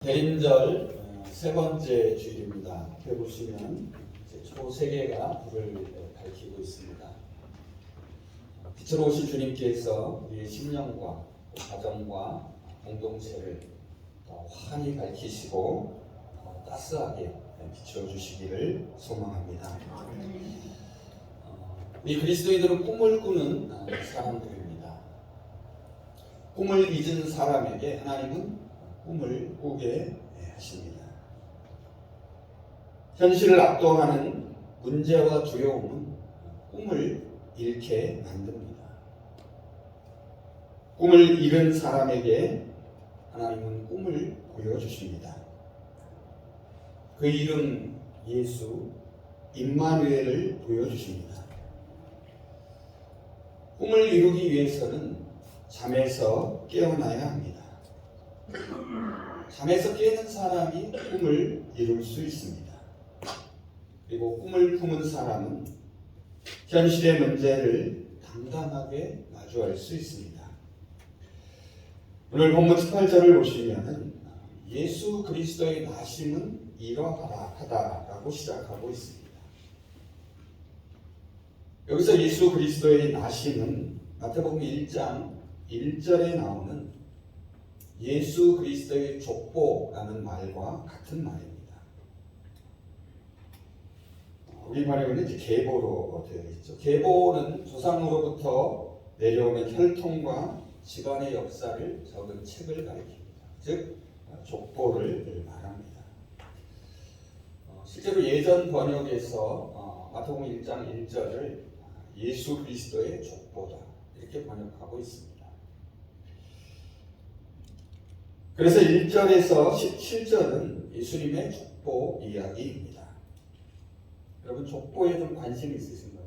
대림절 세 번째 주일입니다. 앞에 보시면 초 세 개가 불을 밝히고 있습니다. 빛으로 오신 주님께서 우리의 심령과 가정과 공동체를 더 환히 밝히시고 따스하게 비춰주시기를 소망합니다. 우리 그리스도인들은 꿈을 꾸는 사람들입니다. 꿈을 잊은 사람에게 하나님은 꿈을 꾸게 하십니다. 현실을 압도하는 문제와 두려움은 꿈을 잃게 만듭니다. 꿈을 잃은 사람에게 하나님은 꿈을 보여주십니다. 그 이름 예수 임마누엘을 보여주십니다. 꿈을 이루기 위해서는 잠에서 깨어나야 합니다. 잠에서 깨는 사람이 꿈을 이룰 수 있습니다. 그리고 꿈을 품은 사람은 현실의 문제를 당당하게 마주할 수 있습니다. 오늘 본문 18절을 보시면 예수 그리스도의 나심은 이러하다라고 시작하고 있습니다. 여기서 예수 그리스도의 나심은 마태복음 1장 1절에 나오는 예수 그리스도의 족보라는 말과 같은 말입니다. 우리말에는 이제 계보로 되어 있죠. 계보는 조상으로부터 내려오는 혈통과 집안의 역사를 적은 책을 가리킵니다. 즉 족보를 말합니다. 실제로 예전 번역에서 마태복음 1장 1절을 예수 그리스도의 족보다 이렇게 번역하고 있습니다. 그래서 1절에서 17절은 예수님의 족보 이야기입니다. 여러분 족보에 좀 관심이 있으신가요?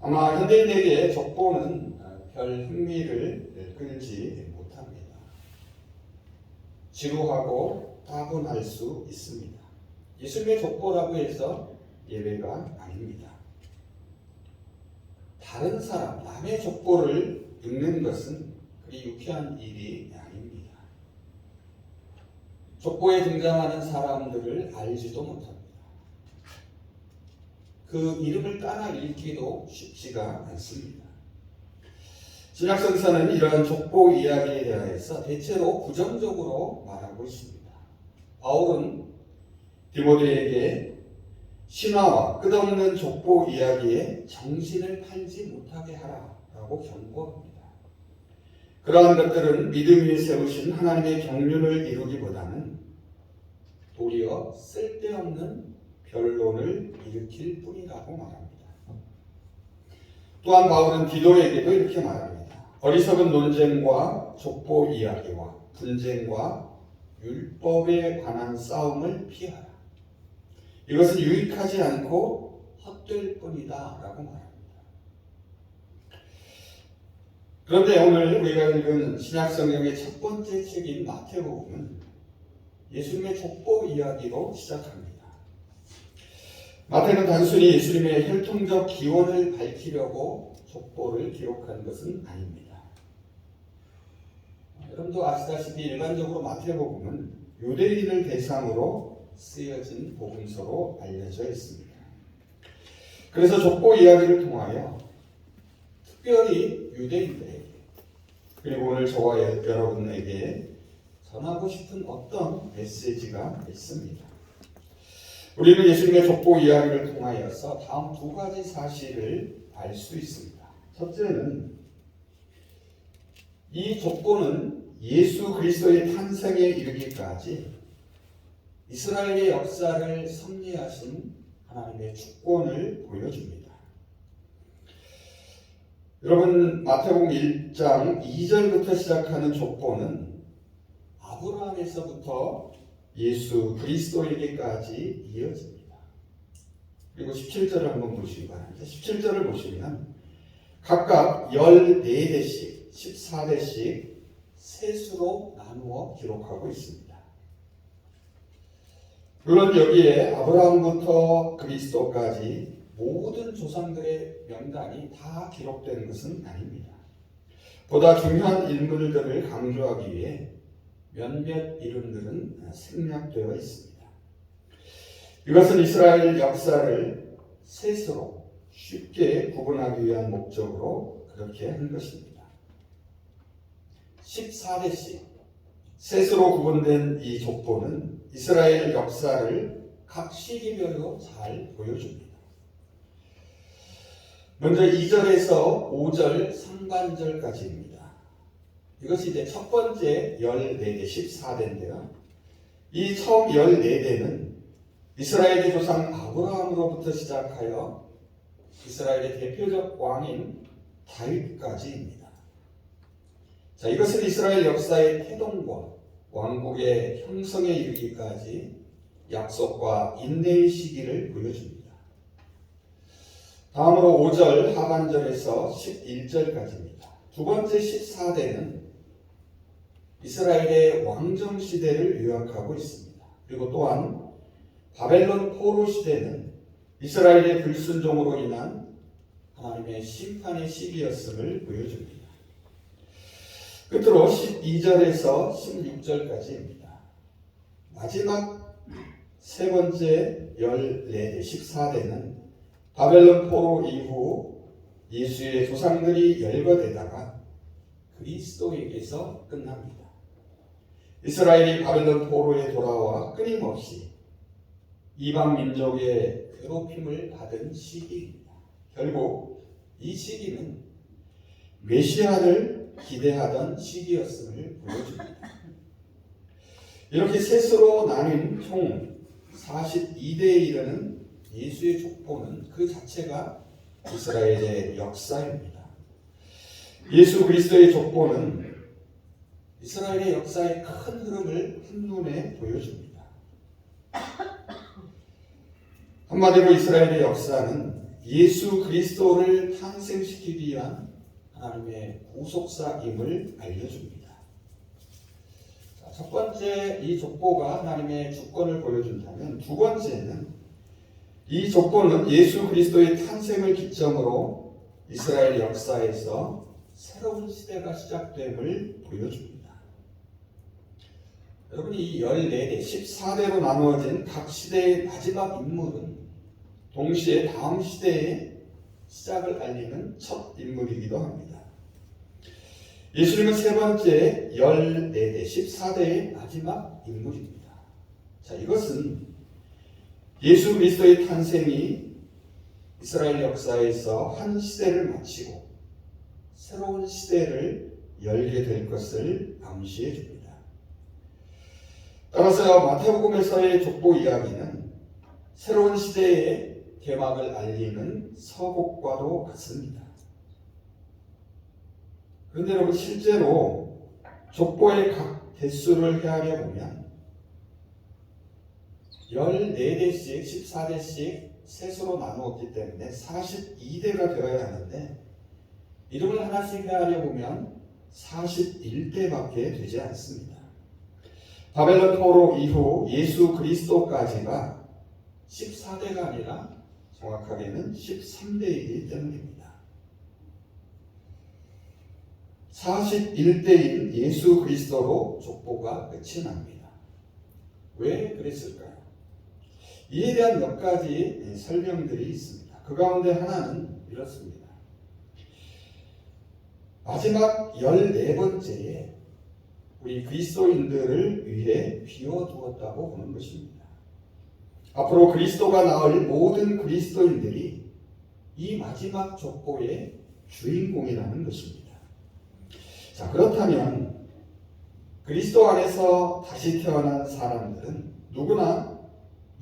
아마 현대인에게 족보는 별 흥미를 끌지 못합니다. 지루하고 따분할 수 있습니다. 예수님의 족보라고 해서 예외가 아닙니다. 다른 사람, 남의 족보를 읽는 것은 그리 유쾌한 일이 아닙니다. 족보에 등장하는 사람들을 알지도 못합니다. 그 이름을 따라 읽기도 쉽지가 않습니다. 신약성서는 이러한 족보 이야기에 대해서 대체로 부정적으로 말하고 있습니다. 바울은 디모데에게 신화와 끝없는 족보 이야기에 정신을 팔지 못하게 하라라고 경고합니다. 그러한 것들은 믿음 위에 세우신 하나님의 경륜을 이루기보다는 도리어 쓸데없는 변론을 일으킬 뿐이라고 말합니다. 또한 바울은 디도에게도 이렇게 말합니다. 어리석은 논쟁과 족보 이야기와 분쟁과 율법에 관한 싸움을 피하라. 이것은 유익하지 않고 헛될 뿐이다 라고 말합니다. 그런데 오늘 우리가 읽은 신약성경의 첫 번째 책인 마태복음은 예수님의 족보 이야기로 시작합니다. 마태는 단순히 예수님의 혈통적 기원을 밝히려고 족보를 기록한 것은 아닙니다. 여러분도 아시다시피 일반적으로 마태복음은 유대인을 대상으로 쓰여진 복음서로 알려져 있습니다. 그래서 족보 이야기를 통하여 특별히 유대인들에게 그리고 오늘 저와 여러분에게 전하고 싶은 어떤 메시지가 있습니다. 우리는 예수님의 족보 이야기를 통하여서 다음 두 가지 사실을 알 수 있습니다. 첫째는 이 족보는 예수 그리스도의 탄생에 이르기까지 이스라엘의 역사를 섭리하신 하나님의 주권을 보여줍니다. 여러분 마태복음 1장 2절부터 시작하는 족보는 아브라함에서부터 예수 그리스도에게까지 이어집니다. 그리고 17절을 한번 보시기 바랍니다. 17절을 보시면 각각 14대씩 14대씩 세수로 나누어 기록하고 있습니다. 물론 여기에 아브라함부터 그리스도까지 모든 조상들의 명단이 다 기록된 것은 아닙니다. 보다 중요한 인물들을 강조하기 위해 몇몇 이름들은 생략되어 있습니다. 이것은 이스라엘 역사를 셋으로 쉽게 구분하기 위한 목적으로 그렇게 한 것입니다. 14대씩 셋으로 구분된 이 족보는 이스라엘 역사를 각 시기별로 잘 보여줍니다. 먼저 2절에서 5절 상반절까지입니다. 이것이 이제 첫 번째 14대 14대인데요. 이 처음 14대는 이스라엘의 조상 아브라함으로부터 시작하여 이스라엘의 대표적 왕인 다윗까지입니다. 자, 이것은 이스라엘 역사의 태동과 왕국의 형성에 이르기까지 약속과 인내의 시기를 보여줍니다. 다음으로 5절 하반절에서 11절까지입니다. 두 번째 14대는 이스라엘의 왕정 시대를 요약하고 있습니다. 그리고 또한 바벨론 포로 시대는 이스라엘의 불순종으로 인한 하나님의 심판의 시기였음을 보여줍니다. 끝으로 12절에서 16절까지입니다. 마지막 세 번째 14대 14대는 바벨론 포로 이후 예수의 조상들이 열거되다가 그리스도에게서 끝납니다. 이스라엘이 바벨론 포로에 돌아와 끊임없이 이방 민족의 괴롭힘을 받은 시기입니다. 결국 이 시기는 메시아를 기대하던 시기였음을 보여줍니다. 이렇게 셋으로 나뉜 총 42대에 이르는 예수의 족보는 그 자체가 이스라엘의 역사입니다. 예수 그리스도의 족보는 이스라엘의 역사의 큰 흐름을 한눈에 보여줍니다. 한마디로 이스라엘의 역사는 예수 그리스도를 탄생시키기 위한 하나님의 구속사임을 알려줍니다. 자, 첫 번째 이 족보가 하나님의 주권을 보여준다면 두 번째는 이 족보는 예수 그리스도의 탄생을 기점으로 이스라엘 역사에서 새로운 시대가 시작됨을 보여줍니다. 여러분, 이 14대, 14대로 나누어진 각 시대의 마지막 인물은 동시에 다음 시대의 시작을 알리는 첫 인물이기도 합니다. 예수님은 세 번째 14대, 14대의 마지막 인물입니다. 자, 이것은 예수 그리스도의 탄생이 이스라엘 역사에서 한 시대를 마치고 새로운 시대를 열게 될 것을 암시해 줍니다. 따라서 마태복음에서의 족보 이야기는 새로운 시대의 개막을 알리는 서곡과도 같습니다. 그런데 여러분, 실제로 족보의 각 대수를 헤아려 보면 14대씩 14대씩 셋으로 나누었기 때문에 42대가 되어야 하는데 이름을 하나씩 헤아려 보면 41대밖에 되지 않습니다. 바벨론 포로 이후 예수 그리스도까지가 14대가 아니라 정확하게는 13대이기 때문입니다. 41대인 예수 그리스도로 족보가 끝이 납니다. 왜 그랬을까요? 이에 대한 몇 가지 설명들이 있습니다. 그 가운데 하나는 이렇습니다. 마지막 14번째에 우리 그리스도인들을 위해 비워두었다고 보는 것입니다. 앞으로 그리스도가 나올 모든 그리스도인들이 이 마지막 족보의 주인공이라는 것입니다. 자, 그렇다면 그리스도 안에서 다시 태어난 사람들은 누구나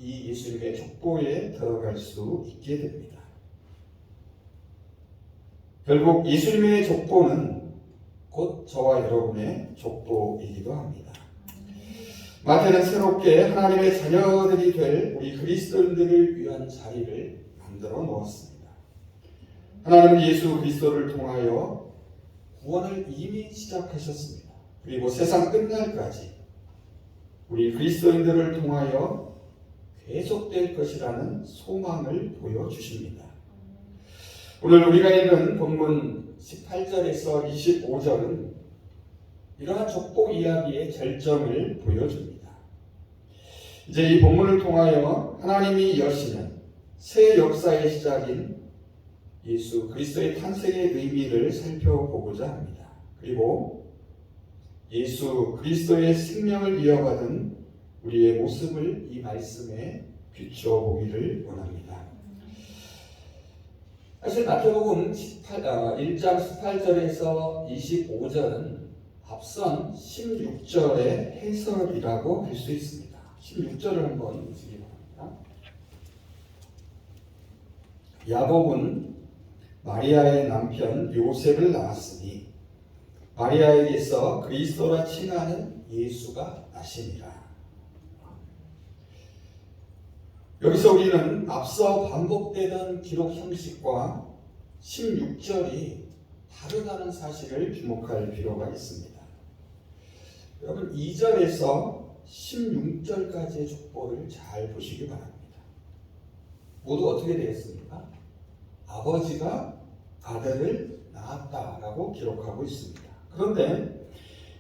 이 예수님의 족보에 들어갈 수 있게 됩니다. 결국 예수님의 족보는 곧 저와 여러분의 족보이기도 합니다. 마태는 새롭게 하나님의 자녀들이 될 우리 그리스도인들을 위한 자리를 만들어 놓았습니다. 하나님은 예수 그리스도를 통하여 구원을 이미 시작하셨습니다. 그리고 세상 끝날까지 우리 그리스도인들을 통하여 계속될 것이라는 소망을 보여주십니다. 오늘 우리가 읽은 본문 18절에서 25절은 이러한 족보 이야기의 절정을 보여줍니다. 이제 이 본문을 통하여 하나님이 여시는 새 역사의 시작인 예수 그리스도의 탄생의 의미를 살펴보고자 합니다. 그리고 예수 그리스도의 생명을 이어받은 우리의 모습을 이 말씀에 비춰보기를 원합니다. 사실 마태복음 1장 18절에서 25절은 앞선 16절의 해설이라고 할 수 있습니다. 16절을 한번 보시기 바랍니다. 야곱은 마리아의 남편 요셉을 낳았으니 마리아에게서 그리스도라 칭하는 예수가 나시니라. 여기서 우리는 앞서 반복되던 기록 형식과 16절이 다르다는 사실을 주목할 필요가 있습니다. 여러분 2절에서 16절까지의 족보를 잘 보시기 바랍니다. 모두 어떻게 되었습니까? 아버지가 아들을 낳았다라고 기록하고 있습니다. 그런데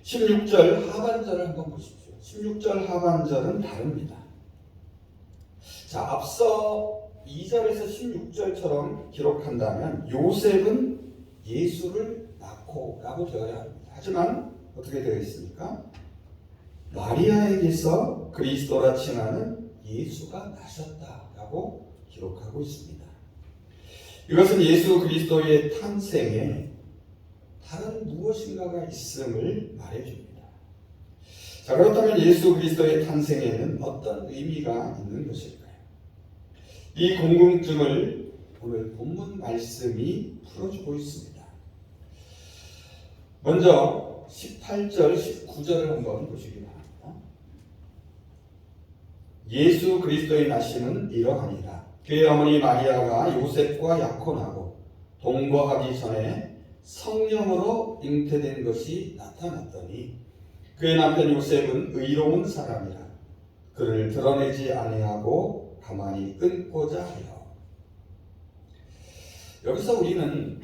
16절 하반절을 한번 보십시오. 16절 하반절은 다릅니다. 자, 앞서 2절에서 16절처럼 기록한다면 요셉은 예수를 낳고 라고 되어야 합니다. 하지만 어떻게 되어 있습니까? 마리아에게서 그리스도라 칭하는 예수가 나셨다라고 기록하고 있습니다. 이것은 예수 그리스도의 탄생에 다른 무엇인가가 있음을 말해줍니다. 자, 그렇다면 예수 그리스도의 탄생에는 어떤 의미가 있는 것일까요? 이 궁금증을 오늘 본문 말씀이 풀어주고 있습니다. 먼저 18절, 19절을 한번 보시기 바랍니다. 예수 그리스도의 나심은 이러하니라. 그의 어머니 마리아가 요셉과 약혼하고 동거하기 전에 성령으로 잉태된 것이 나타났더니 그의 남편 요셉은 의로운 사람이라 그를 드러내지 아니하고 가만히 끊고자 하여. 여기서 우리는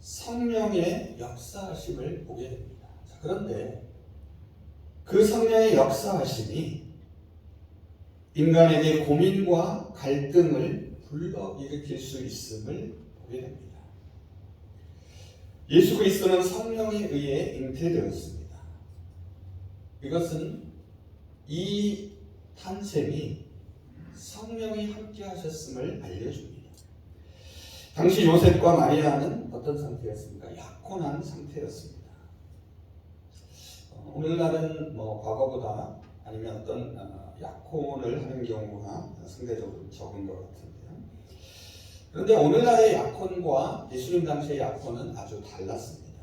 성령의 역사하심을 보게 됩니다. 자, 그런데 그 성령의 역사하심이 인간에게 고민과 갈등을 불러일으킬 수 있음을 보게 됩니다. 예수 그리스도는 성령에 의해 잉태되었습니다. 이것은 이 탄생이 성령이 함께 하셨음을 알려줍니다. 당시 요셉과 마리아는 어떤 상태였습니까? 약혼한 상태였습니다. 오늘날은 과거보다 아니면 어떤 약혼을 하는 경우가 상대적으로 적은 것 같은데요. 그런데 오늘날의 약혼과 예수님 당시의 약혼은 아주 달랐습니다.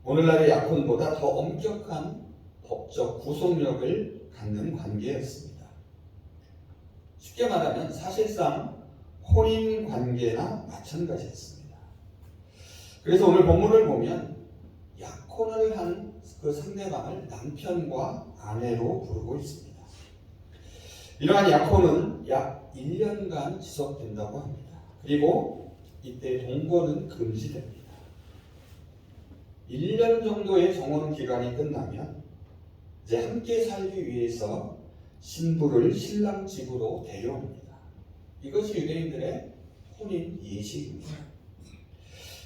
오늘날의 약혼보다 더 엄격한 법적 구속력을 갖는 관계였습니다. 쉽게 말하면 사실상 혼인 관계나 마찬가지였습니다. 그래서 오늘 본문을 보면 약혼을 한 그 상대방을 남편과 아내로 부르고 있습니다. 이러한 약혼은 약 1년간 지속된다고 합니다. 그리고 이때 동거는 금지됩니다. 1년 정도의 정혼 기간이 끝나면 이제 함께 살기 위해서 신부를 신랑 집으로 데려옵니다. 이것이 유대인들의 혼인 예식입니다.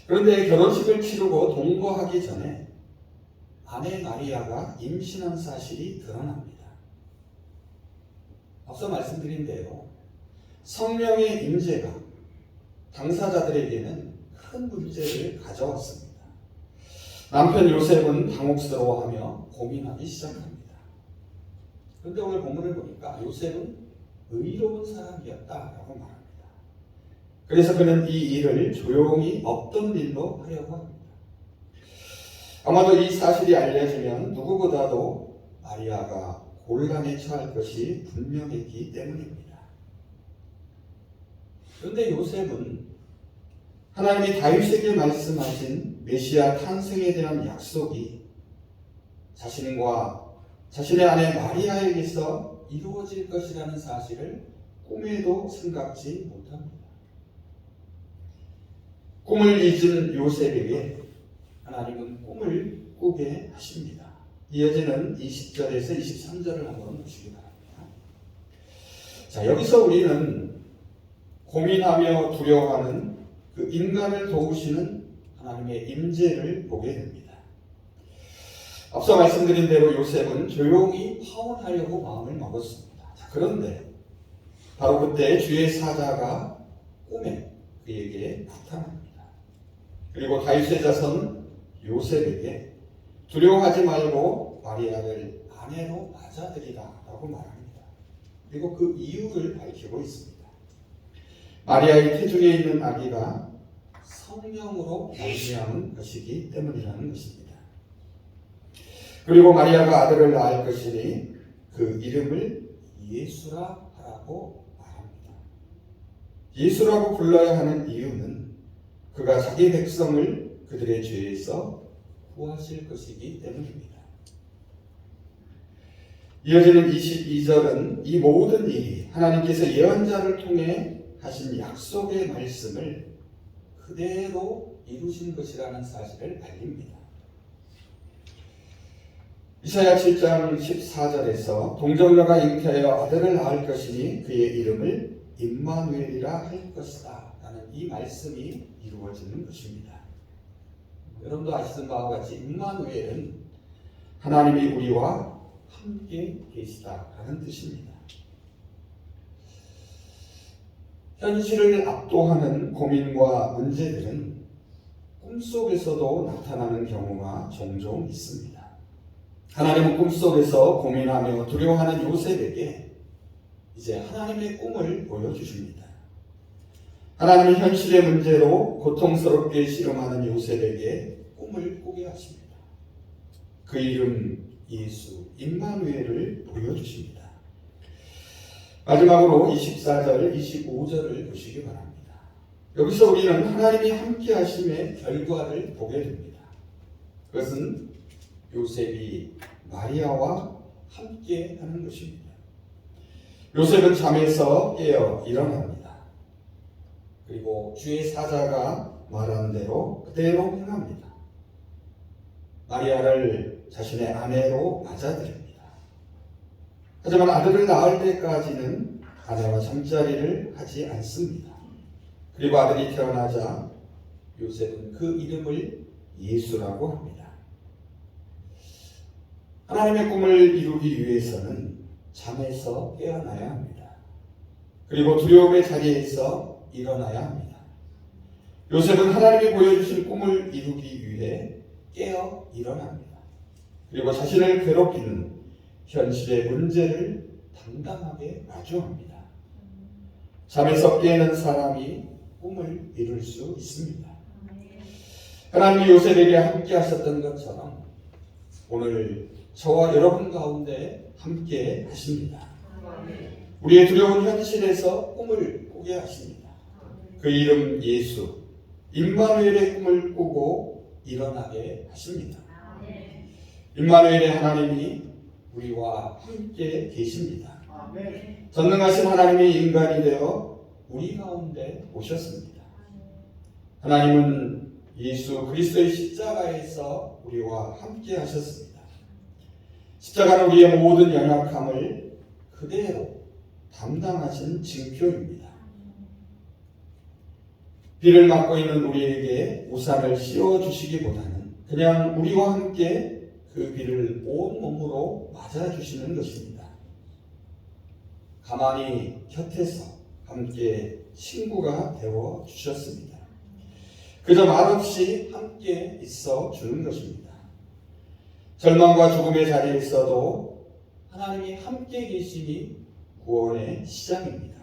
그런데 결혼식을 치르고 동거하기 전에 아내 마리아가 임신한 사실이 드러납니다. 앞서 말씀드린 대로 성령의 임재가 당사자들에게는 큰 문제를 가져왔습니다. 남편 요셉은 당혹스러워하며 고민하기 시작합니다. 그런데 오늘 본문을 보니까 요셉은 의로운 사람이었다라고 말합니다. 그래서 그는 이 일을 조용히 없던 일로 하려고 합니다. 아마도 이 사실이 알려지면 누구보다도 마리아가 곤란에 처할 것이 분명했기 때문입니다. 그런데 요셉은 하나님이 다윗에게 말씀하신 메시아 탄생에 대한 약속이 자신과 자신의 아내 마리아에게서 이루어질 것이라는 사실을 꿈에도 생각지 못합니다. 꿈을 잊은 요셉에게 하나님은 꿈을 꾸게 하십니다. 이어지는 20절에서 23절을 한번 보시기 바랍니다. 자, 여기서 우리는 고민하며 두려워하는 그 인간을 도우시는 하나님의 임재를 보게 됩니다. 앞서 말씀드린 대로 요셉은 조용히 파혼하려고 마음을 먹었습니다. 자, 그런데 바로 그때 주의 사자가 꿈에 그에게 나타납니다. 그리고 다윗의 자손 요셉에게 두려워하지 말고 마리아를 아내로 맞아들이라 라고 말합니다. 그리고 그 이유를 밝히고 있습니다. 마리아의 태중에 있는 아기가 성령으로 말미암은 것이기 때문이라는 것입니다. 그리고 마리아가 아들을 낳을 것이니 그 이름을 예수라 하라고 말합니다. 예수라고 불러야 하는 이유는 그가 자기 백성을 그들의 죄에서 구하실 것이기 때문입니다. 이어지는 22절은 이 모든 일이 하나님께서 예언자를 통해 하신 약속의 말씀을 그대로 이루신 것이라는 사실을 알립니다. 이사야 7장 14절에서 동정녀가 잉태하여 아들을 낳을 것이니 그의 이름을 임마누엘이라 할 것이다 라는 이 말씀이 이루어지는 것입니다. 여러분도 아시는 바와 같이 임마누엘은 하나님이 우리와 함께 계시다라는 뜻입니다. 현실을 압도하는 고민과 문제들은 꿈속에서도 나타나는 경우가 종종 있습니다. 하나님은 꿈속에서 고민하며 두려워하는 요셉에게 이제 하나님의 꿈을 보여주십니다. 하나님은 현실의 문제로 고통스럽게 씨름하는 요셉에게 꿈을 꾸게 하십니다. 그 이름 예수, 임마누엘을 보여주십니다. 마지막으로 24절, 25절을 보시기 바랍니다. 여기서 우리는 하나님이 함께 하심의 결과를 보게 됩니다. 그것은 요셉이 마리아와 함께 하는 것입니다. 요셉은 잠에서 깨어 일어납니다. 그리고 주의 사자가 말한 대로 그대로 행합니다. 마리아를 자신의 아내로 맞아들입니다. 하지만 아들을 낳을 때까지는 아내와 잠자리를 하지 않습니다. 그리고 아들이 태어나자 요셉은 그 이름을 예수라고 합니다. 하나님의 꿈을 이루기 위해서는 잠에서 깨어나야 합니다. 그리고 두려움의 자리에서 일어나야 합니다. 요셉은 하나님이 보여주신 꿈을 이루기 위해 깨어 일어납니다. 그리고 자신을 괴롭히는 현실의 문제를 당당하게 마주합니다. 잠에서 깨는 사람이 꿈을 이룰 수 있습니다. 하나님이 요셉에게 함께 하셨던 것처럼 오늘 저와 여러분 가운데 함께 하십니다. 우리의 두려운 현실에서 꿈을 꾸게 하십니다. 그 이름 예수, 임마누엘의 꿈을 꾸고 일어나게 하십니다. 임마누엘의 하나님이 우리와 함께 계십니다. 전능하신 하나님이 인간이 되어 우리 가운데 오셨습니다. 하나님은 예수 그리스도의 십자가에서 우리와 함께 하셨습니다. 십자가는 우리의 모든 연약함을 그대로 담당하신 징표입니다. 비를 맞고 있는 우리에게 우산을 씌워주시기보다는 그냥 우리와 함께 그 비를 온몸으로 맞아주시는 것입니다. 가만히 곁에서 함께 친구가 되어 주셨습니다. 그저 말없이 함께 있어 주는 것입니다. 절망과 죽음의 자리에 있어도 하나님이 함께 계시니 구원의 시작입니다.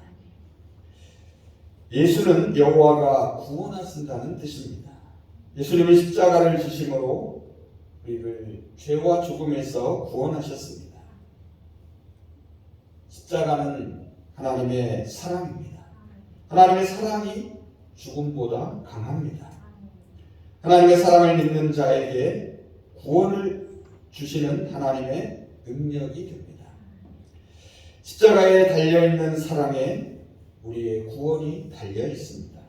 예수는 여호와가 구원하신다는 뜻입니다. 예수님은 십자가를 지심으로 우리를 죄와 죽음에서 구원하셨습니다. 십자가는 하나님의 사랑입니다. 하나님의 사랑이 죽음보다 강합니다. 하나님의 사랑을 믿는 자에게 구원을 주시는 하나님의 능력이 됩니다. 십자가에 달려있는 사랑에 우리의 구원이 달려 있습니다.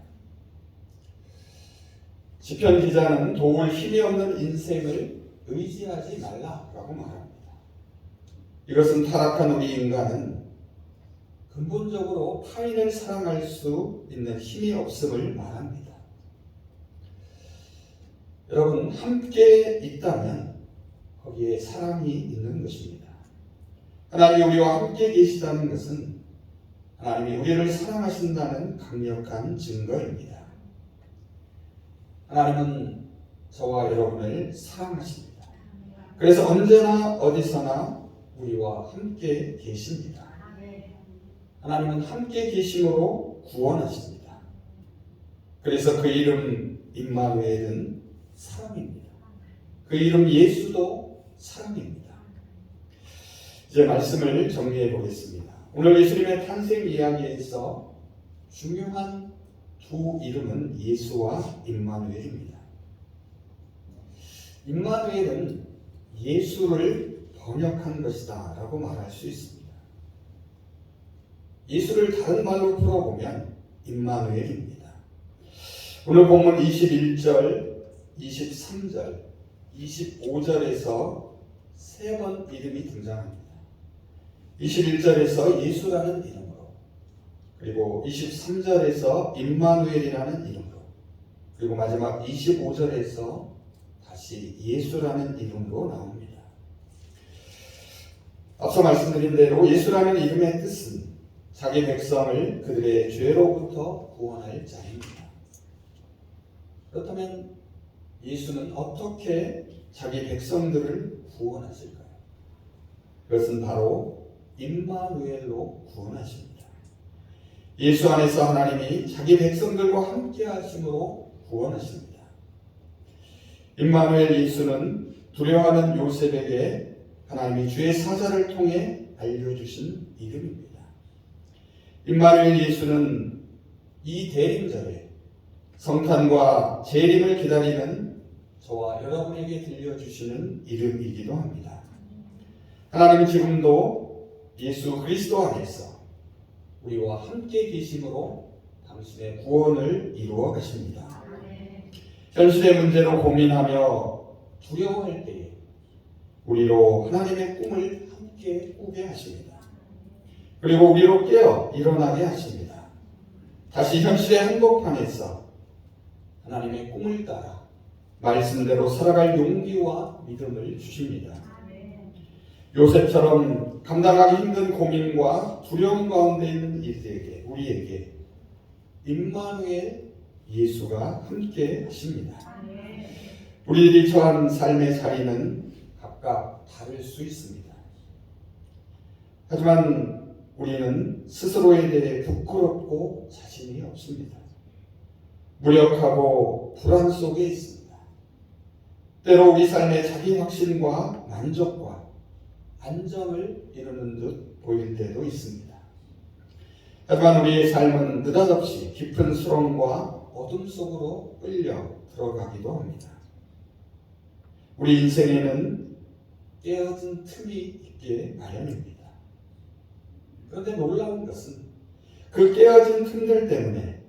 시편 기자는 도울 힘이 없는 인생을 의지하지 말라라고 말합니다. 이것은 타락한 우리 인간은 근본적으로 타인을 사랑할 수 있는 힘이 없음을 말합니다. 여러분, 함께 있다면 거기에 사랑이 있는 것입니다. 하나님이 우리와 함께 계시다는 것은 하나님이 우리를 사랑하신다는 강력한 증거입니다. 하나님은 저와 여러분을 사랑하십니다. 그래서 언제나 어디서나 우리와 함께 계십니다. 하나님은 함께 계심으로 구원하십니다. 그래서 그 이름 임마누엘은 사랑입니다. 그 이름 예수도 사랑입니다. 이제 말씀을 정리해 보겠습니다. 오늘 예수님의 탄생 이야기에서 중요한 두 이름은 예수와 임마누엘입니다. 임마누엘은 예수를 번역한 것이다 라고 말할 수 있습니다. 예수를 다른 말로 풀어보면 임마누엘입니다. 오늘 본문 21절, 23절, 25절에서 세 번 이름이 등장합니다. 21절에서 예수라는 이름으로, 그리고 23절에서 임마누엘이라는 이름으로, 그리고 마지막 25절에서 다시 예수라는 이름으로 나옵니다. 앞서 말씀드린 대로 예수라는 이름의 뜻은 자기 백성을 그들의 죄로부터 구원할 자입니다. 그렇다면 예수는 어떻게 자기 백성들을 구원하실까요? 그것은 바로 임마누엘로 구원하십니다. 예수 안에서 하나님이 자기 백성들과 함께 하심으로 구원하십니다. 임마누엘 예수는 두려워하는 요셉에게 하나님이 주의 사자를 통해 알려주신 이름입니다. 임마누엘 예수는 이 대림절에 성탄과 재림을 기다리는 저와 여러분에게 들려주시는 이름이기도 합니다. 하나님은 지금도 예수 그리스도 안에서 우리와 함께 계심으로 당신의 구원을 이루어 가십니다. 현실의 문제로 고민하며 두려워할 때에 우리로 하나님의 꿈을 함께 꾸게 하십니다. 그리고 우리로 깨어 일어나게 하십니다. 다시 현실의 한복판에서 하나님의 꿈을 따라 말씀대로 살아갈 용기와 믿음을 주십니다. 요셉처럼 감당하기 힘든 고민과 두려움 가운데 있는 우리에게 임마누엘 예수가 함께 하십니다. 우리들이 처한 삶의 자리는 각각 다를 수 있습니다. 하지만 우리는 스스로에 대해 부끄럽고 자신이 없습니다. 무력하고 불안 속에 있습니다. 때로 우리 삶의 자기 확신과 만족과 안정을 이루는 듯 보일 때도 있습니다. 하지만 우리의 삶은 느닷없이 깊은 수렁과 어둠 속으로 끌려 들어가기도 합니다. 우리 인생에는 깨어진 틈이 있게 마련입니다. 그런데 놀라운 것은 그 깨어진 틈들 때문에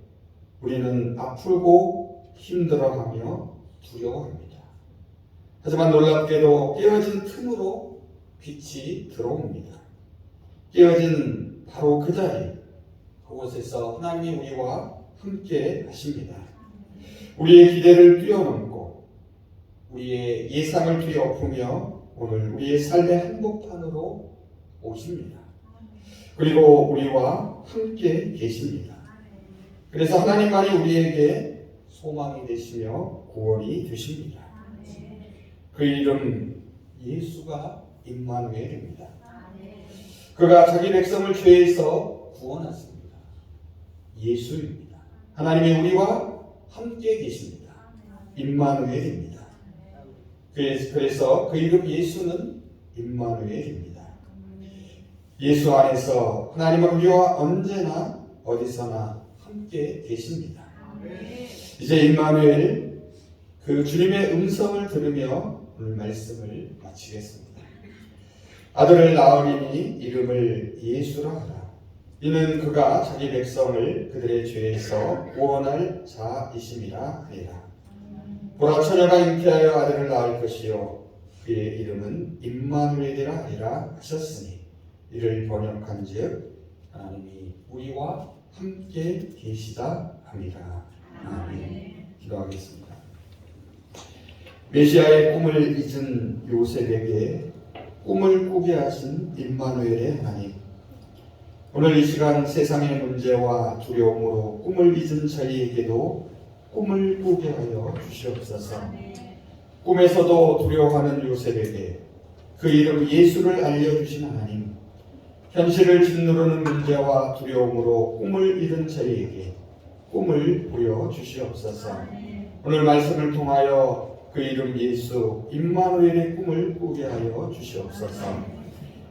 우리는 아프고 힘들어하며 두려워합니다. 하지만 놀랍게도 깨어진 틈으로 빛이 들어옵니다. 깨어진 바로 그 자리, 그곳에서 하나님이 우리와 함께 하십니다. 우리의 기대를 뛰어넘고 우리의 예상을 뒤엎으며 오늘 우리의 삶의 한복판으로 오십니다. 그리고 우리와 함께 계십니다. 그래서 하나님만이 우리에게 소망이 되시며 구원이 되십니다. 그 이름 예수가 임마누엘입니다. 그가 자기 백성을 죄에서 구원하십니다. 예수입니다. 하나님이 우리와 함께 계십니다. 임마누엘입니다. 그래서 그 이름 예수는 임마누엘입니다. 예수 안에서 하나님은 우리와 언제나 어디서나 함께 계십니다. 이제 임마누엘 그 주님의 음성을 들으며 오늘 말씀을 마치겠습니다. 아들을 낳으리니 이름을 예수라 하라. 이는 그가 자기 백성을 그들의 죄에서 구원할 자이심이라 하리라. 보라 처녀가 잉태하여 아들을 낳을 것이요 그의 이름은 임마누엘이라 하리라 하셨으니 이를 번역한즉 하나님이 우리와 함께 계시다 함이라. 아멘. 기도하겠습니다. 메시아의 꿈을 잊은 요셉에게 꿈을 꾸게 하신 임마누엘의 하나님, 오늘 이 시간 세상의 문제와 두려움으로 꿈을 잊은 저희에게도 꿈을 꾸게 하여 주시옵소서. 꿈에서도 두려워하는 요셉에게 그 이름 예수를 알려주신 하나님, 현실을 짓누르는 문제와 두려움으로 꿈을 잃은 저희에게 꿈을 보여주시옵소서. 오늘 말씀을 통하여 그 이름 예수 임마누엘의 꿈을 꾸게 하여 주시옵소서.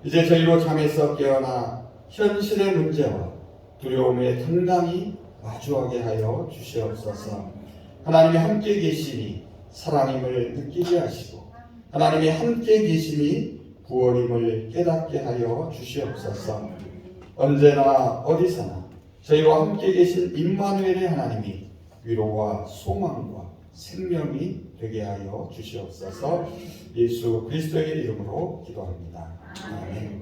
이제 저희로 잠에서 깨어나 현실의 문제와 두려움에 당당히 마주하게 하여 주시옵소서. 하나님이 함께 계시니 사랑임을 느끼게 하시고 하나님이 함께 계시니 구원임을 깨닫게 하여 주시옵소서. 언제나 어디서나 저희와 함께 계신 임마누엘의 하나님이 위로와 소망과 생명이 되게 하여 주시옵소서. 예수 그리스도의 이름으로 기도합니다. 아멘.